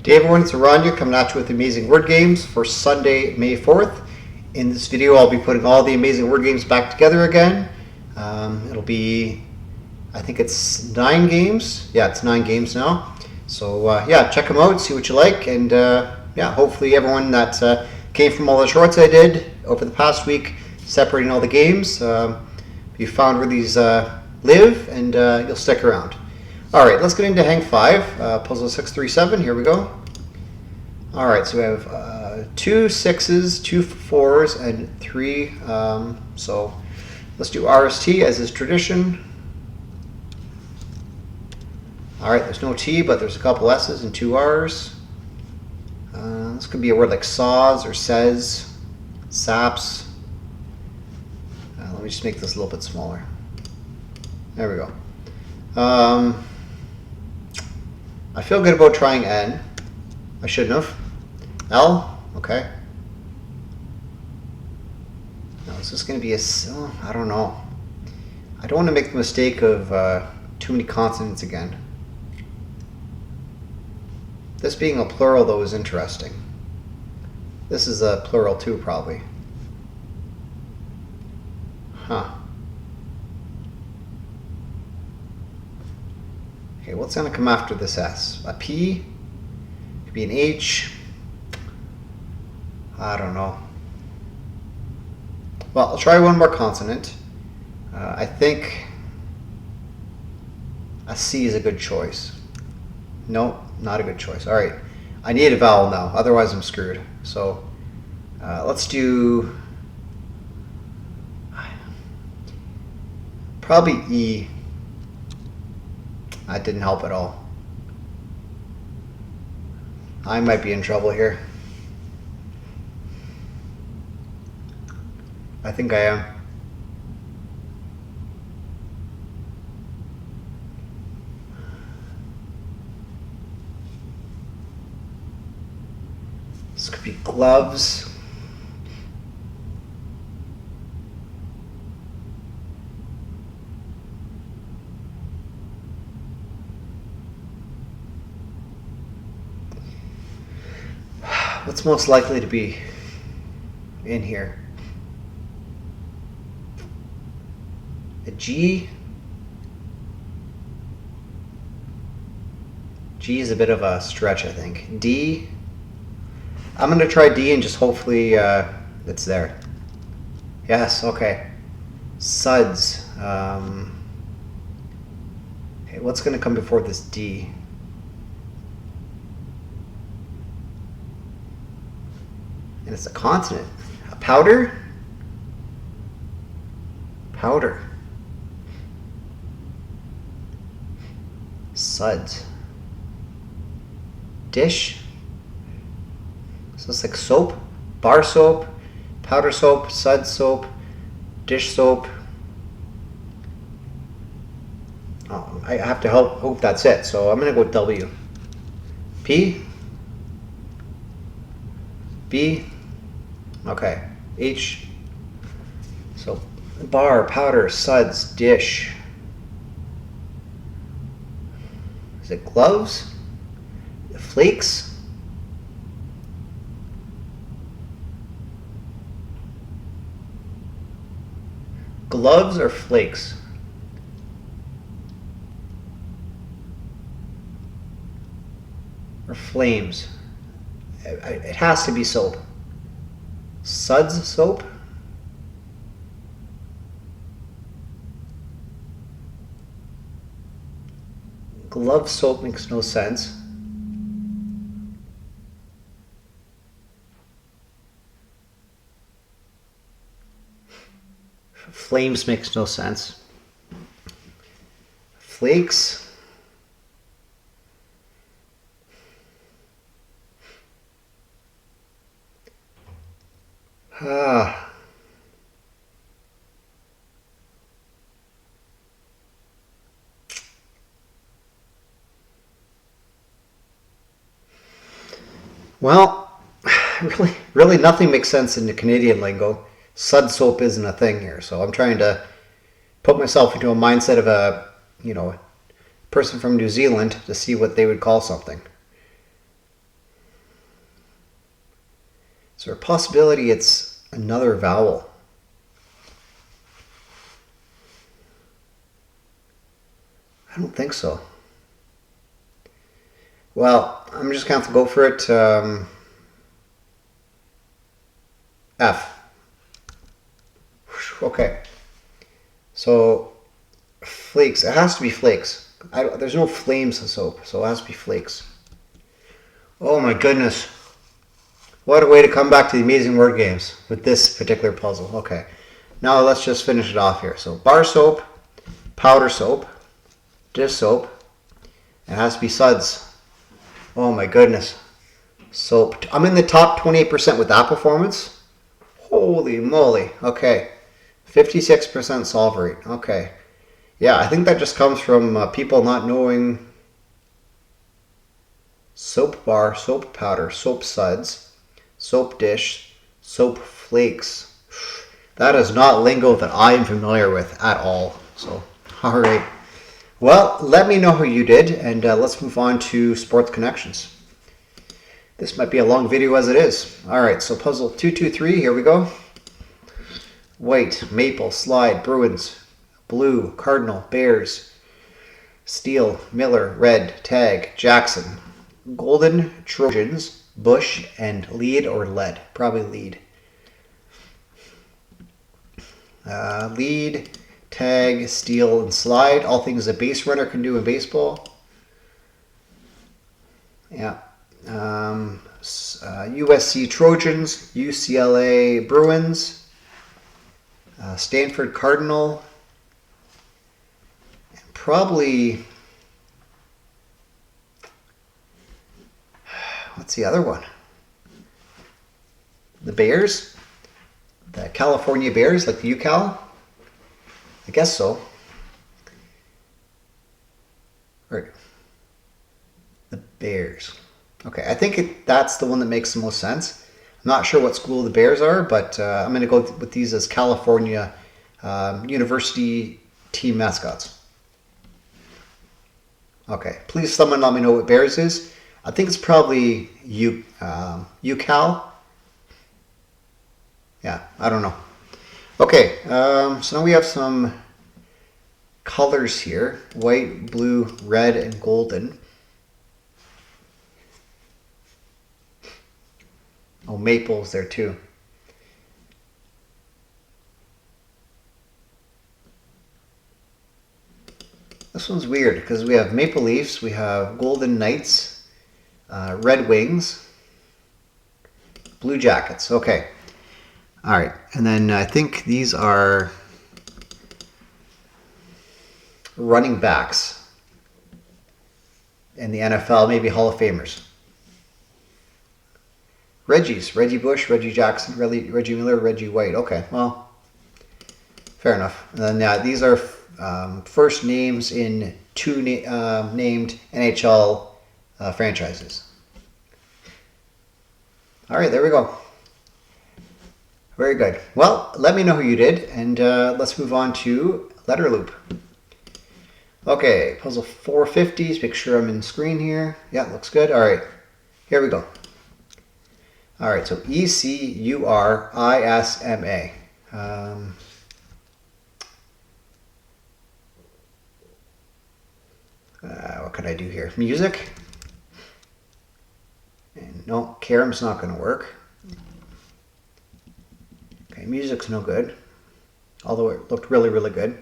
Hey everyone, it's Aranya coming at you with amazing word games for Sunday, May 4th. In this video, I'll be putting all the amazing word games back together again. It'll be, I think it's 9 games. Yeah, it's 9 games now. So yeah, check them out, see what you like, and yeah, hopefully everyone that came from all the shorts I did over the past week, separating all the games, you found where these live, and you'll stick around. All right, let's get into Hang 5, puzzle 637. Here we go. All right, so we have 2 6s, 2 4s, and 3. So let's do RST as is tradition. All right, there's no T, but there's a couple S's and 2 R's. This could be a word like saws or says, saps. Let me just make this a little bit smaller. There we go. I feel good about trying N. I shouldn't have. L, okay. Now is this going to be a, oh, I don't know. I don't want to make the mistake of too many consonants again. This being a plural though is interesting. This is a plural too probably. Huh. Okay, what's going to come after this S? A P? Could be an H. I don't know. Well, I'll try one more consonant. I think a C is a good choice. No, not a good choice. All right, I need a vowel now, otherwise I'm screwed. So let's do probably E. That didn't help at all. I might be in trouble here. I think I am. This could be gloves. What's most likely to be in here? A G? G is a bit of a stretch, I think. D? I'm going to try D and just hopefully it's there. Yes, okay. Suds. Okay, what's going to come before this D? And it's a consonant. A powder? Powder. Suds. Dish. So it's like soap, bar soap, powder soap, sud soap, dish soap. Oh, I have to hope that's it. So I'm going to go with W. P. B. Okay. H. So bar, powder, suds, dish. Is it gloves? Flakes? Gloves or flakes? Or flames? It has to be soap. Suds soap? Glove soap makes no sense. Flames makes no sense. Flakes? Well, really nothing makes sense in the Canadian lingo. Sud soap isn't a thing here, so I'm trying to put myself into a mindset of a, person from New Zealand to see what they would call something. Is there a possibility it's another vowel? I don't think so. Well, I'm just going to have to go for it. F. Okay. So, flakes. It has to be flakes. There's no flames in soap, so it has to be flakes. Oh my goodness. What a way to come back to the amazing word games with this particular puzzle. Okay. Now let's just finish it off here. So, bar soap, powder soap, dish soap. It has to be suds. Oh my goodness. Soap. I'm in the top 28% with that performance. Holy moly. Okay. 56% solve rate. Okay. Yeah, I think that just comes from people not knowing soap bar, soap powder, soap suds, soap dish, soap flakes. That is not lingo that I am familiar with at all. So, all right. Well, let me know how you did, and let's move on to sports connections. This might be a long video as it is. All right, so puzzle 223, here we go. White, maple, slide, Bruins, blue, cardinal, bears, steel, Miller, red, tag, Jackson, golden, Trojans, bush, and lead or lead. Probably lead. Lead, tag, steal, and slide. All things a base runner can do in baseball. Yeah. USC Trojans, UCLA Bruins, Stanford Cardinal, and probably, what's the other one? The Bears? The California Bears, like the UCal? I guess so. Right. The Bears. Okay, I think that's the one that makes the most sense. I'm not sure what school the Bears are, but I'm going to go with these as California University team mascots. Okay, please someone let me know what Bears is. I think it's probably UCal. Yeah, I don't know. Okay, so now we have some colors here. White, blue, red, and golden. Oh, maple's there too. This one's weird because we have Maple Leafs, we have Golden Knights, Red Wings, Blue Jackets. Okay. All right. And then I think these are running backs in the NFL, maybe Hall of Famers. Reggie's. Reggie Bush, Reggie Jackson, Reggie Miller, Reggie White. Okay, well, fair enough. And then these are first names in two named NHL franchises. All right, there we go. Very good. Well, let me know who you did, and let's move on to letter loop. Okay, puzzle 450. Make sure I'm in screen here. Yeah, looks good. All right, here we go. All right, so ECURISMA. What can I do here? Music? And no, Carom's not going to work. Okay, music's no good, although it looked really, really good.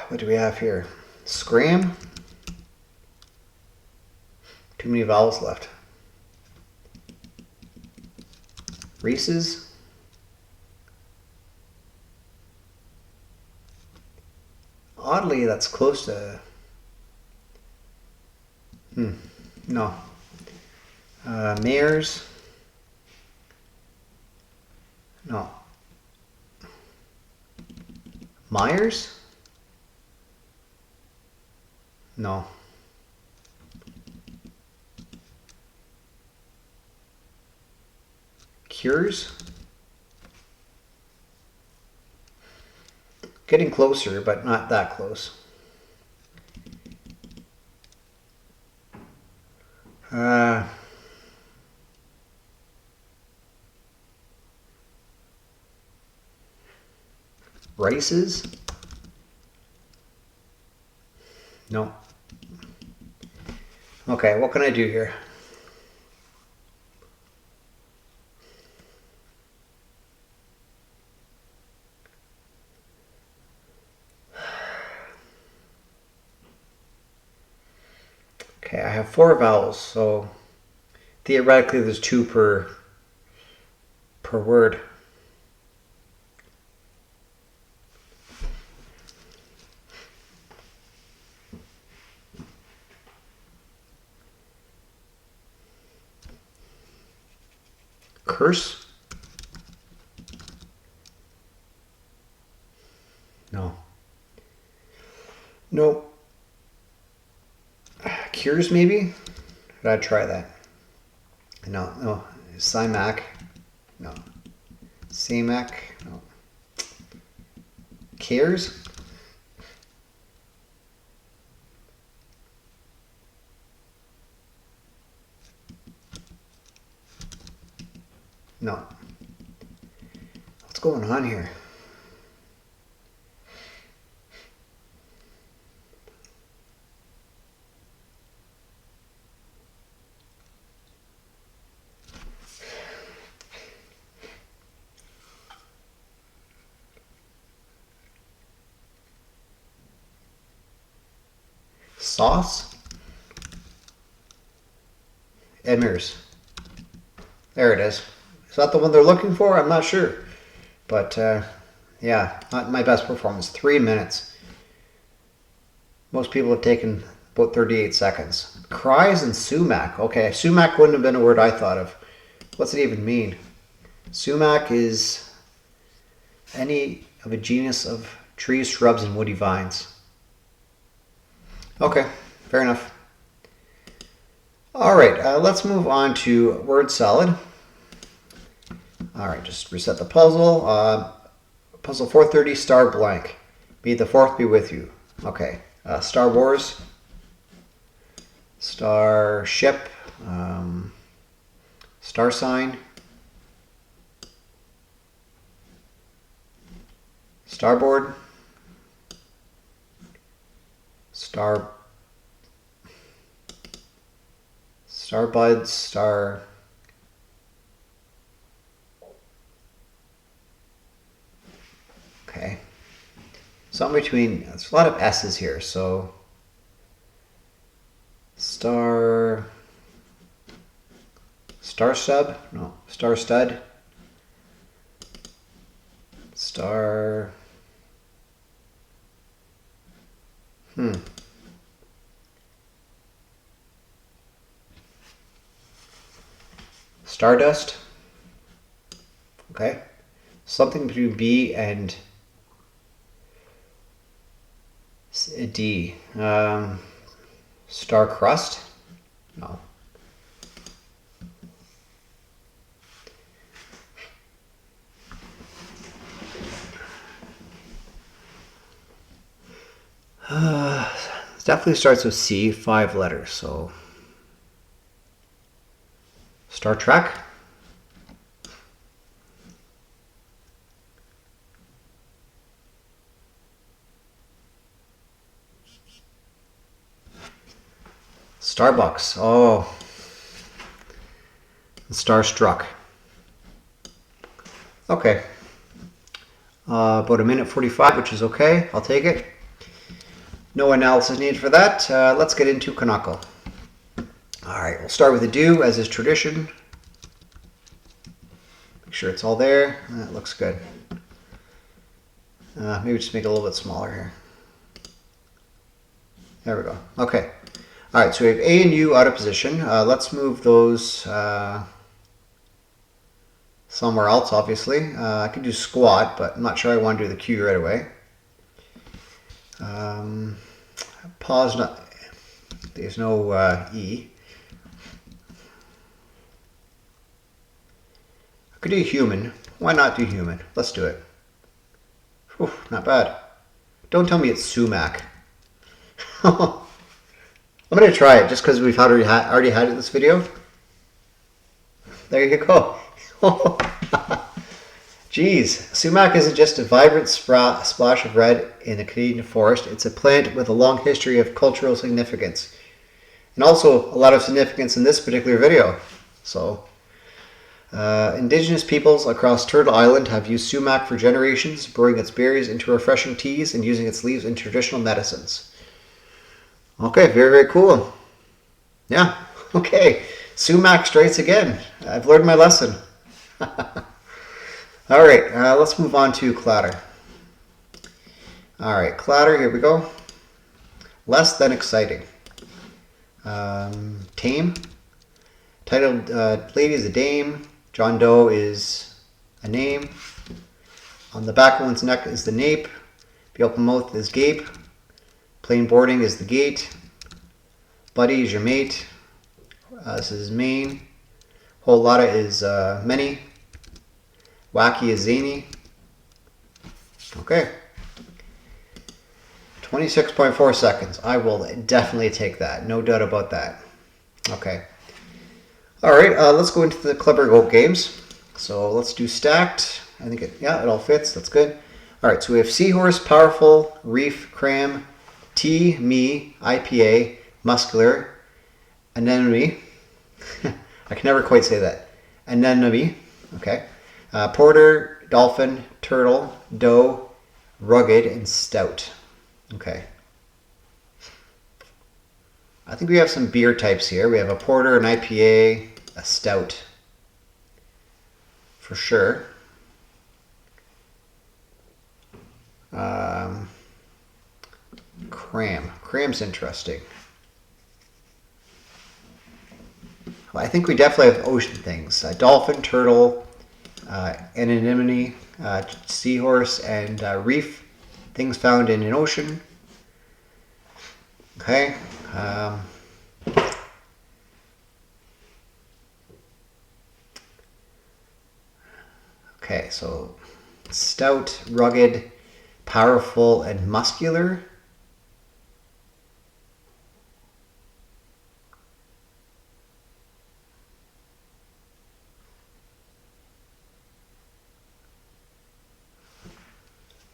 What do we have here? Scram? Too many vowels left. Reese's? Oddly, that's close to... No. Mares? No. Myers? No. Cures? Getting closer, but not that close. Races? No. Okay, what can I do here? Okay, I have 4 vowels, so theoretically there's 2 per word. Curse? No. No. Cures maybe? Did I try that? No, no. Cymac? No. CMAC? No. Cares? No. What's going on here? Sauce? Edmers. There it is. Is that the one they're looking for? I'm not sure. But yeah, not my best performance. 3 minutes. Most people have taken about 38 seconds. Cries and sumac. Okay, sumac wouldn't have been a word I thought of. What's it even mean? Sumac is any of a genus of trees, shrubs, and woody vines. Okay, fair enough. All right, let's move on to word salad. All right, just reset the puzzle. Puzzle 430, star blank. May the fourth be with you. Okay, Star Wars, star ship, star sign, starboard, starbuds, star. Okay. Something between, there's a lot of S's here, so star stud, no, star stud, star, stardust, okay, something between B and D. Star crust? No. It definitely starts with C, 5 letters, so Star Trek? Starbucks. Oh. Starstruck. Okay. About 1:45, which is okay. I'll take it. No analysis needed for that. Let's get into Canuckle. All right, we'll start with the do, as is tradition. Make sure it's all there. That looks good. Maybe just make it a little bit smaller here. There we go. Okay. All right, so we have A and U out of position. Let's move those somewhere else, obviously. I could do squat, but I'm not sure I want to do the Q right away. Pause, not, there's no E. I could do human. Why not do human? Let's do it. Whew, not bad. Don't tell me it's sumac. I'm going to try it just because we've already had it in this video. There you go. Geez, sumac isn't just a vibrant splash of red in a Canadian forest. It's a plant with a long history of cultural significance. And also a lot of significance in this particular video. So, indigenous peoples across Turtle Island have used sumac for generations, brewing its berries into refreshing teas and using its leaves in traditional medicines. Okay, very, very cool. Yeah, okay. Sumac strikes again. I've learned my lesson. All right, let's move on to Cladder. All right, Cladder, here we go. Less than exciting. Tame. Titled Lady is a Dame. John Doe is a name. On the back of one's neck is the nape. The open mouth is gape. Plain boarding is the gate. Buddy is your mate. This is main. Whole lotta is many. Wacky is zany. Okay. 26.4 seconds. I will definitely take that. No doubt about that. Okay. All right, let's go into the Clever Goat games. So let's do stacked. I think it all fits. That's good. All right, so we have Seahorse, Powerful, Reef, Cram, Tea, Me, IPA, Muscular, Anemone. I can never quite say that. Anemone. Okay. Porter, Dolphin, Turtle, Doe, Rugged, and Stout. Okay. I think we have some beer types here. We have a porter, an IPA, a stout. For sure. Cram. Cram's interesting. Well, I think we definitely have ocean things. Dolphin, turtle, anemone, seahorse, and reef. Things found in an ocean. Okay. Okay, so stout, rugged, powerful, and muscular.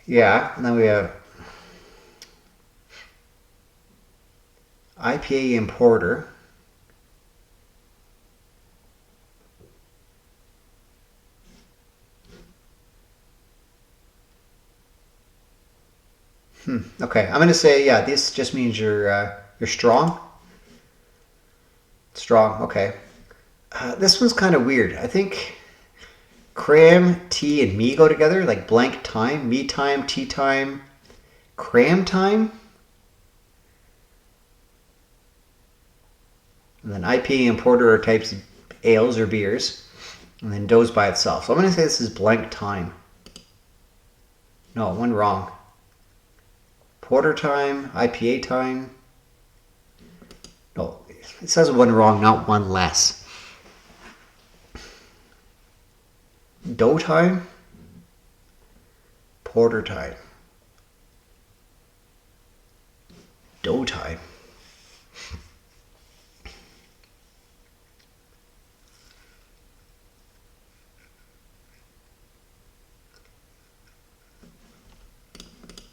Yeah, and then we have IPA and porter. Okay, I'm gonna say this just means you're strong. Strong. Okay. This one's kind of weird. I think cram, tea, and me go together, like blank time, me time, tea time, cram time. And then IPA and porter are types of ales or beers. And then Doe's by itself. So I'm going to say this is blank time. No, one wrong. Porter time, IPA time. No, it says one wrong, not one less. Doe time, porter time. Doe time.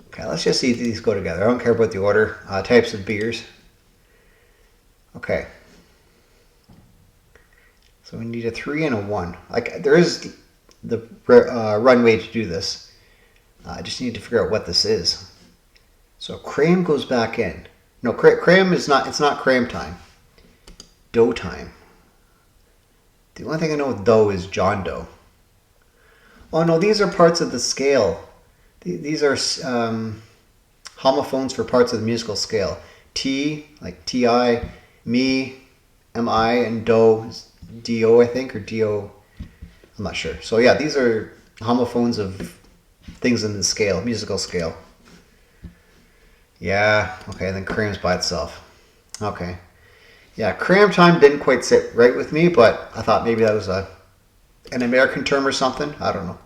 Okay, let's just see if these go together. I don't care about the order. Types of beers. Okay. So we need a 3 and a 1. Like, there is the runway to do this. I just need to figure out what this is. So cram goes back in. No, cram is not, it's not cram time. Doe time. The only thing I know with Doe is John Doe. Oh no, these are parts of the scale. These are homophones for parts of the musical scale. T, like T-I, me, M-I, and Do is D-O, I think, or D-O. I'm not sure. So yeah, these are homophones of things in the scale, musical scale. Yeah, okay, then cram's by itself. Okay. Yeah, cram time didn't quite sit right with me, but I thought maybe that was an American term or something. I don't know.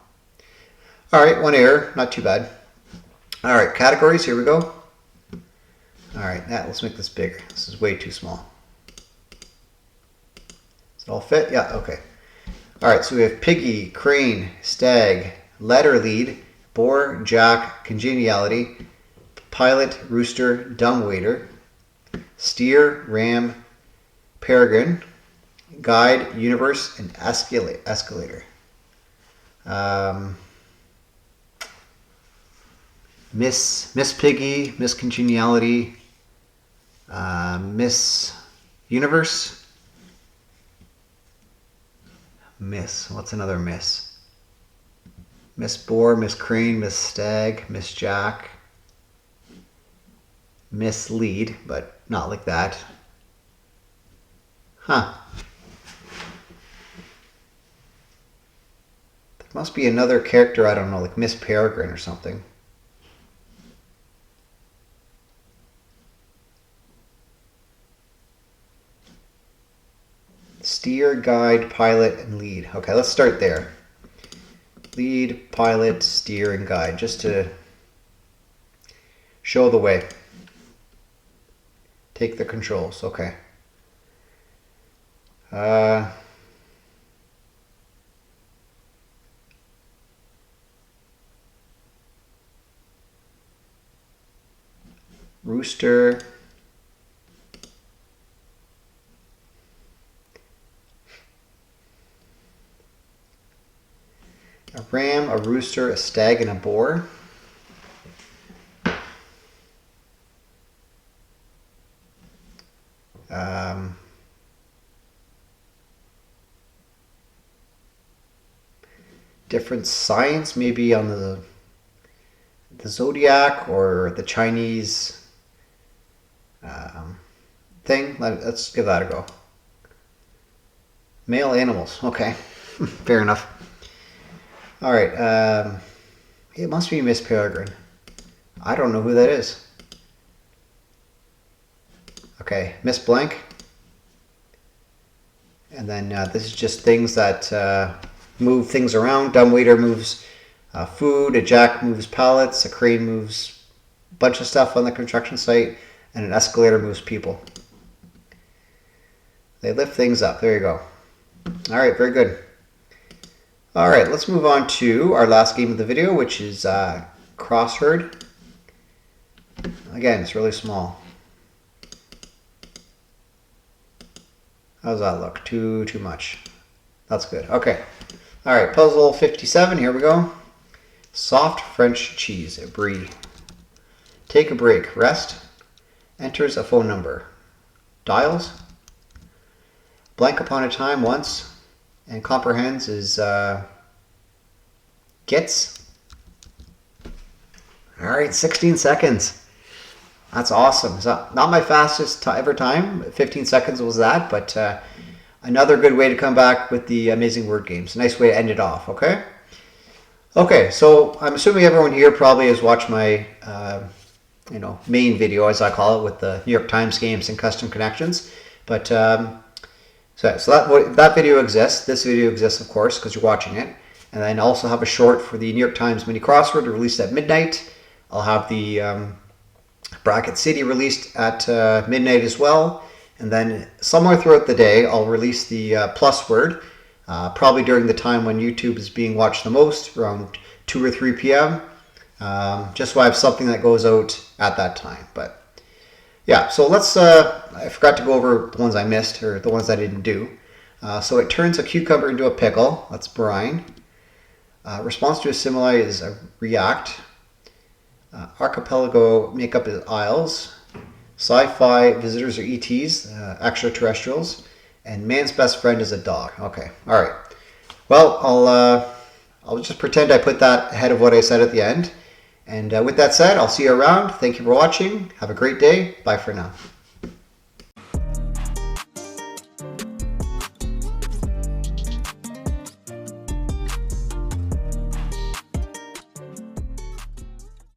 All right, one error, not too bad. All right, categories, here we go. All right, let's make this bigger. This is way too small. Does it all fit? Yeah, okay. All right, so we have piggy, crane, stag, letter lead, boar, jack, congeniality, pilot, rooster, dumbwaiter, steer, ram, peregrine, guide, universe, and escalator. Miss Piggy, Miss Congeniality, Miss Universe, Miss, what's another Miss? Miss Boar, Miss Crane, Miss Stag, Miss Jack, Miss Lead, but not like that. Huh. There must be another character, I don't know, like Miss Peregrine or something. Steer, guide, pilot, and lead. Okay, let's start there. Lead, pilot, steer, and guide, just to show the way. Take the controls, okay. Rooster. A ram, a rooster, a stag, and a boar. Different signs, maybe on the zodiac or the Chinese thing. Let's give that a go. Male animals. Okay, fair enough. All right, it must be Miss Peregrine. I don't know who that is. Okay, Miss Blank. And then this is just things that move things around. Dumbwaiter moves food, a jack moves pallets, a crane moves a bunch of stuff on the construction site, and an escalator moves people. They lift things up. There you go. All right, very good. All right, let's move on to our last game of the video, which is CrossHerd. Again, it's really small. How does that look? Too much. That's good. Okay. All right, puzzle 57. Here we go. Soft French cheese, brie. Take a break. Rest. Enters a phone number. Dials. Blank upon a time once. And comprehends is gets. All right, 16 seconds. That's awesome. It's not my fastest ever time. 15 seconds was that, but another good way to come back with the amazing word games. Nice way to end it off, okay? Okay, so I'm assuming everyone here probably has watched my main video, as I call it, with the New York Times games and custom connections. But so that video exists. This video exists, of course, because you're watching it. And then I also have a short for the New York Times Mini Crossword released at midnight. I'll have the Bracket City released at midnight as well. And then somewhere throughout the day, I'll release the plus word, probably during the time when YouTube is being watched the most, around 2 or 3 p.m. Just so I have something that goes out at that time. But yeah, so let's, I forgot to go over the ones I missed, or the ones I didn't do. So it turns a cucumber into a pickle. That's brine. Response to a stimuli is a react. Archipelago makeup is isles. Sci-fi visitors are ETs, extraterrestrials. And man's best friend is a dog. Okay, all right. Well, I'll just pretend I put that ahead of what I said at the end. And with that said, I'll see you around. Thank you for watching. Have a great day. Bye for now.